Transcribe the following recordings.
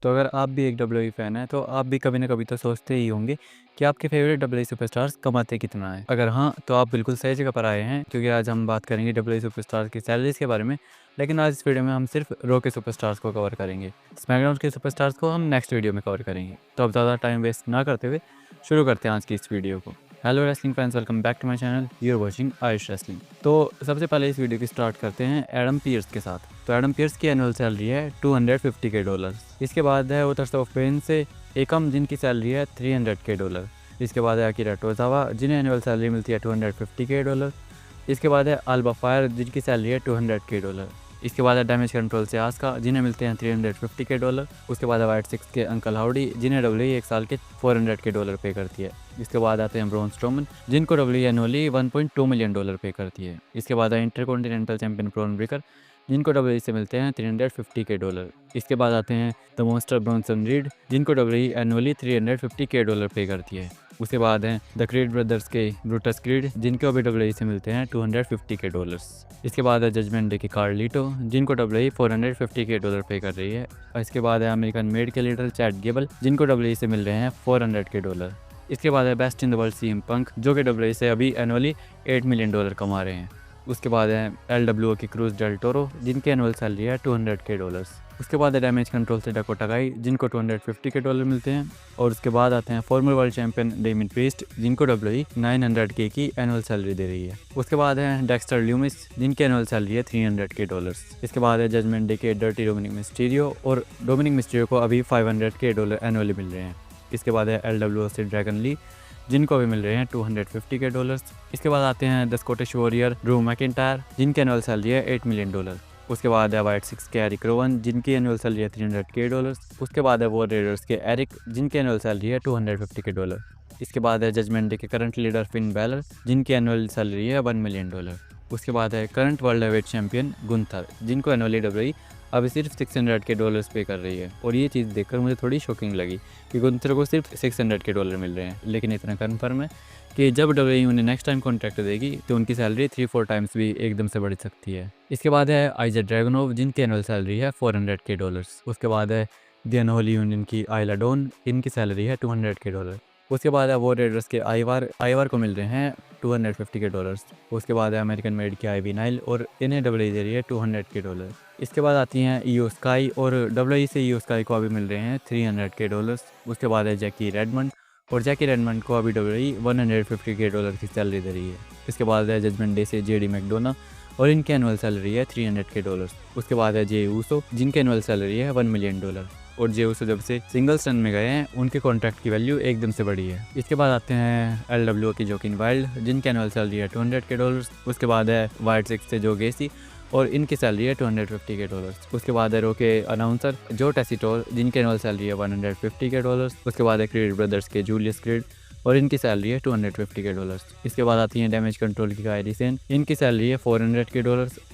तो अगर आप भी एक डब्ल्यूई फ़ैन हैं तो आप भी कभी ना कभी तो सोचते ही होंगे कि आपके फेवरेट डब्ल्यूई सुपरस्टार्स कमाते कितना है। अगर हाँ, तो आप बिल्कुल सही जगह पर आए हैं, क्योंकि आज हम बात करेंगे डब्ल्यूई सुपरस्टार्स की सैलरीज़ के बारे में। लेकिन आज इस वीडियो में हम सिर्फ रॉ के सुपरस्टार्स को कवर करेंगे। स्मैकडाउन के सुपरस्टार्स को हम नेक्स्ट वीडियो में कवर करेंगे। तो अब ज़्यादा टाइम वेस्ट ना करते हुए शुरू करते हैं आज की इस वीडियो को। Hello wrestling fans, welcome back to my channel, you are watching Ayush wrestling. तो सबसे पहले इस वीडियो की स्टार्ट करते हैं एडम पीयर्स के साथ। तो एडम पीयर्स की एनुअल सैलरी है $250K। इसके बाद है ओथर्स ऑफ पेन से एकम, जिनकी सैलरी है $300K। इसके बाद है अकीरा टोजावा, जिन्हें एनुअल सैलरी मिलती है $250K। इसके बाद है अल्बा फायर, जिनकी सैलरी है $200K। इसके बाद है डैमेज कंट्रोल से आस्का, जिन्हें मिलते हैं $350K। उसके बाद है वाइट सिक्स के अंकल हाउडी, जिन्हें डब्ल्यूई एक साल के $400K पे करती है। इसके बाद आते हैं ब्रॉन स्ट्रोमन, जिनको डब्ल्यूई एनुअली $1.2 मिलियन पे करती है। इसके बाद है इंटरकॉन्टिनेंटल चैंपियन ब्रॉन ब्रेकर, जिनको डब्ल्यूई से मिलते हैं $350K। इसके बाद आते हैं द मॉन्स्टर ब्रॉन्सन रीड, जिनको डब्ल्यूई एनुअली $350K पे करती है। उसके बाद हैं द क्रीड ब्रदर्स के ब्रूटस क्रीड, जिनको अभी डब्ल्यूई से मिलते हैं $250K। इसके बाद है जजमेंट डे के कार्लिटो, जिनको डब्ल्यूई $450K पे कर रही है। और इसके बाद है अमेरिकन मेड के लीडर चैट गेबल, जिनको डब्ल्यूई से मिल रहे हैं $400K। इसके बाद है best in the world CM Punk, जो कि डब्ल्यूई से अभी एनुअली $8 मिलियन कमा रहे हैं। उसके बाद है LWO की क्रूज डेल टोरो, जिनकी एनुअल सैलरी है $200K। उसके बाद है डैमेज कंट्रोल से डकोटा काई, जिनको $250K मिलते हैं। और उसके बाद आते हैं फॉर्मर वर्ल्ड चैंपियन डेमिन प्रीस्ट, जिनको डब्ल्यूई $900K की एनुअल सैलरी दे रही है। उसके बाद है डेक्स्टर ल्यूमिस, जिनकी एनुअल सैलरी है $300K। इसके बाद है जजमेंट डे के डर्टी डोमिनिक मिस्टीरियो, और डोमिनिक मिस्टीरियो को अभी $500K एनुअली मिल रहे हैं। इसके बाद है LWO से ड्रैगन ली, जिनको भी मिल रहे हैं $250K। इसके बाद आते हैं the Scottish warrior Drew McIntyre, जिनकी एनुअल सैलरी है $8 मिलियन। उसके बाद है वाइट सिक्स के एरिक रोवन, जिनकी एनुअल सैलरी है $300K। उसके बाद है वॉर रेडर्स के एरिक, जिनकी एनुअल सैलरी है $250K। इसके बाद है जजमेंट डे के करंट लीडर फिन बैलर, जिनकी एनुअल सैलरी है $1 मिलियन। उसके बाद है current world heavyweight champion Gunther, जिनको एनुअली डब्ल्यूई अभी सिर्फ $600K पे कर रही है। और ये चीज़ देखकर मुझे थोड़ी शॉकिंग लगी कि गुंथर को सिर्फ $600K मिल रहे हैं। लेकिन इतना कन्फर्म है कि जब डब्ल्यूई उन्हें नेक्स्ट टाइम कॉन्ट्रैक्ट देगी तो उनकी सैलरी 3-4 टाइम्स भी एकदम से बढ़ सकती है। इसके बाद है आइजा ड्रैगनोव, जिनकी एनुअल सैलरी है $400K। उसके बाद है द अनहोली यूनियन की आइला डॉन, इनकी सैलरी है $200K। उसके बाद है वॉर रेडर्स के आईवार को मिल रहे हैं $250K। उसके बाद है अमेरिकन मेड की आईवी नाइल, और इन्हें डब्ल्यूई दे रही है $200K। इसके बाद आती हैं ईओ स्काई, और डब्ल्यूई से ईओ स्काई को अभी मिल रहे हैं $300K। उसके बाद है जैकी रेडमंड, और जैकी रेडमंड को अभी डब्ल्यूई $150K की सैलरी दे रही है। इसके बाद है जजमेंट डे से जेडी मैकडोना, और इनकी एनुअल सैलरी है $300K। उसके बाद है जे ऊसो, जिनकी एनुअल सैलरी है $1 मिलियन। और जे ऊसो जब से सिंगल्स रन में गए हैं, उनके कॉन्ट्रैक्ट की वैल्यू एकदम से बढ़ी है। इसके बाद आते हैं LWO की जोकिन वाइल्ड, जिनकी एनुअल सैलरी है $200K। उसके बाद है वाइट सिक्स से जो गेसी, और इनकी सैलरी है $250K। उसके बाद है रो के अनाउंसर जो टेसिटोर, जिनकी एनुअल सैलरी है $150K। उसके बाद है क्रीड ब्रदर्स के जूलियस क्रीड, और इनकी सैलरी है $250K। इसके बाद आती हैं डैमेज कंट्रोल की कायरी सेन, इनकी सैलरी है $400K।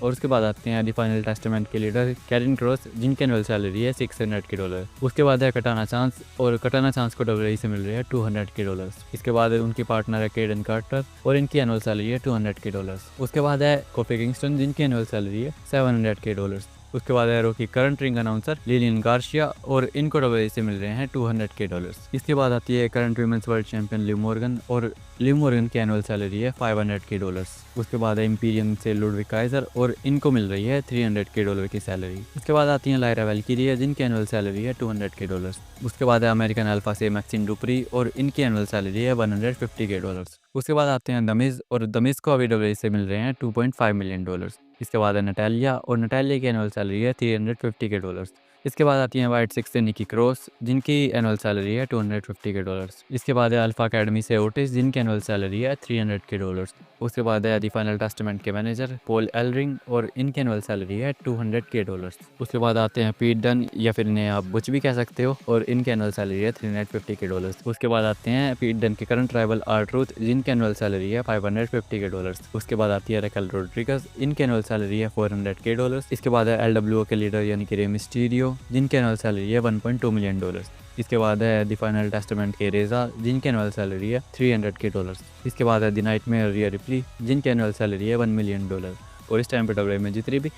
और उसके बाद आते हैं द फाइनल टेस्टामेंट के लीडर कैरिन क्रॉस, जिनकी एनुअल सैलरी है $600K। उसके बाद है कटाना चांस, और कटाना चांस को डब्ल्यूई से मिल रहे हैं $200K। इसके बाद उनकी पार्टनर है केडन कार्टर, और इनकी एनुअल सैलरी है $200K। उसके बाद है कोफी किंगस्टन, जिनकी एनुअल सैलरी है $700K। उसके बाद है रो की current ring announcer Lillian Garcia, और इनको डब्ल्यूई से मिल रहे हैं $200K। इसके बाद आती है current women's world champion Liv Morgan, और लिव मॉर्गन की एनुअल सैलरी है $500K। उसके बाद है इंपीरियम से लुडविक काइजर, और इनको मिल रही है $300K की सैलरी। उसके बाद आती है लायरा वेल्किरिया, जिनकी एनुअल सैलरी है $200K। उसके बाद है अमेरिकन अल्फा से मैक्सिन डुपरी, और इनकी एनुअल सैलरी है $150K। उसके बाद आते हैं दमिज, और दमिज को अभी डब्ल्यूई से मिल रहे हैं $2.5 मिलियन। इसके बाद है नटालिया, और नटालिया की एनुअल सैलरी है $350K। इसके बाद आती हैं वाइट सिक्स से निकी क्रॉस, जिनकी एनुअल सैलरी है $250K। इसके बाद है अल्फा अकेडमी से ओटिस, जिनकी एनुअल सैलरी है $300K। उसके बाद है द फाइनल टेस्टामेंट के मैनेजर पॉल एलरिंग, और इनकी एनुअल सैलरी है $200K। उसके बाद आते हैं पीट डन, या फिर इन्हें आप बुच भी कह सकते हो, और इनकी एनुअल सैलरी है $350K। उसके बाद आते हैं पीट डन के करंट राइवल आर-ट्रूथ, जिनकी एनुअल सैलरी है $550K। उसके बाद आती है रैकेल रोड्रिगस, इनकी एनुअल सैलरी है $400K। इसके बाद है LWO के लीडर यानी कि रे मिस्टीरियो, जिनकी एनुअल सैलरी है $1.2 मिलियन। इसके बाद है द फाइनल टेस्टामेंट के रेजा, जिनकी एनुअल सैलरी है $300K। इसके बाद है द नाइटमेयर रिया रिप्ली, जिनकी एनुअल सैलरी है $1 मिलियन। और इस टाइम पे डब्ल्यूडब्ल्यूई में जितनी भी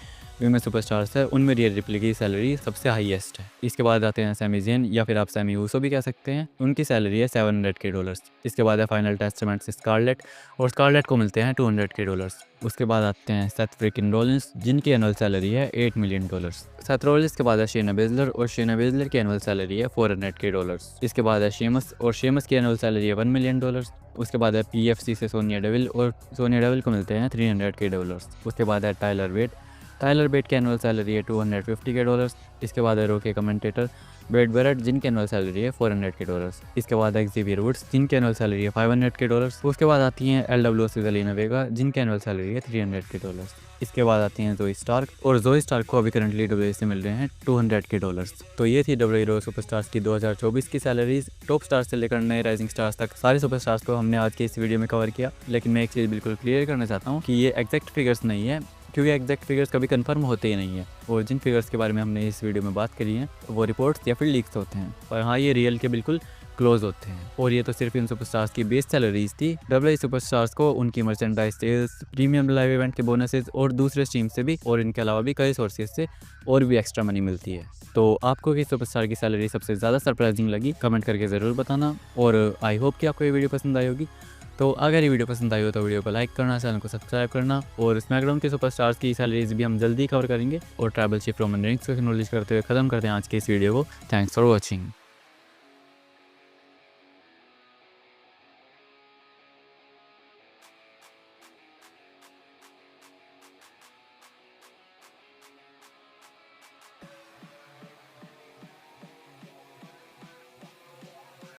में सुपरस्टार्स है उनमें रिया रिप्ली की सैलरी सबसे हाईएस्ट है। इसके बाद आते हैं सैमी ज़ेन या फिर आप सैमी ऊसो भी कह सकते हैं, उनकी सैलरी है $700K। इसके बाद है फाइनल टेस्टामेंट स्कारलेट, और स्कारलेट को मिलते हैं $200K। उसके बाद आते हैं सेथ फ्रीकिन रॉलिंस, जिनकी एनुअल सैलरी है $8 मिलियन। सेथ रॉलिंस के बाद है शेना बेजलर, और शेना बेजलर की एनुअल सैलरी है $400K। इसके बाद है शेमस, और शेमस की एनुअल सैलरी है $1 मिलियन। उसके बाद है PFC से सोनिया डेविल, और सोनिया डेविल को मिलते हैं $300K। उसके बाद है टाइलर बेट की एनुअल सैलरी है $250K। इसके बाद है रोके कमेंटेटर ब्रैड बैरेट, जिनकी एनुअल सैलरी है $400K। इसके बाद है एक्सेवियर वुड्स, जिनकी एनुअल सैलरी है $500K। उसके बाद आती हैं LWO ज़ेलेना वेगा, जिनकी एनुअल सैलरी है $300K। इसके बाद आती हैं जोई स्टार्क, और जोई स्टार्क को अभी करंटली WWE से मिल रहे हैं $200K। तो ये थी WWE सुपरस्टार्स की 2024 की सैलरीज। टॉप स्टार्स से लेकर नए राइजिंग स्टार्स तक सारे सुपरस्टार्स को हमने आज के इस वीडियो में कवर किया। लेकिन मैं एक चीज़ बिल्कुल क्लियर करना चाहता हूँ कि ये एग्जैक्ट फिगर्स नहीं है, क्योंकि एग्जैक्ट फिगर्स कभी कंफर्म होते ही नहीं है, और जिन फिगर्स के बारे में हमने इस वीडियो में बात करी है वो रिपोर्ट्स या फिर लीक्स होते हैं, और हाँ ये रियल के बिल्कुल क्लोज होते हैं। और ये तो सिर्फ इन सुपरस्टार्स की बेस सैलरीज थी। WWE सुपरस्टार्स को उनकी merchandise sales, premium live event के बोनसेस और दूसरे स्ट्रीम से भी, और इनके अलावा भी कई सोर्सेज से और भी एक्स्ट्रा मनी मिलती है। तो आपको किस सुपरस्टार की सैलरी सबसे ज़्यादा सरप्राइजिंग लगी, कमेंट करके ज़रूर बताना। और आई होप कि आपको ये वीडियो पसंद आई होगी। तो अगर ये वीडियो पसंद आई हो तो वीडियो को लाइक करना, चैनल को सब्सक्राइब करना, और स्मैकडाउन के सुपरस्टार्स की सैलरीज भी हम जल्दी कवर करेंगे। और ट्राइबल चीफ रोमन रेंस को एक्नॉलेज करते हुए खत्म करते हैं आज के इस वीडियो को। Thanks for watching.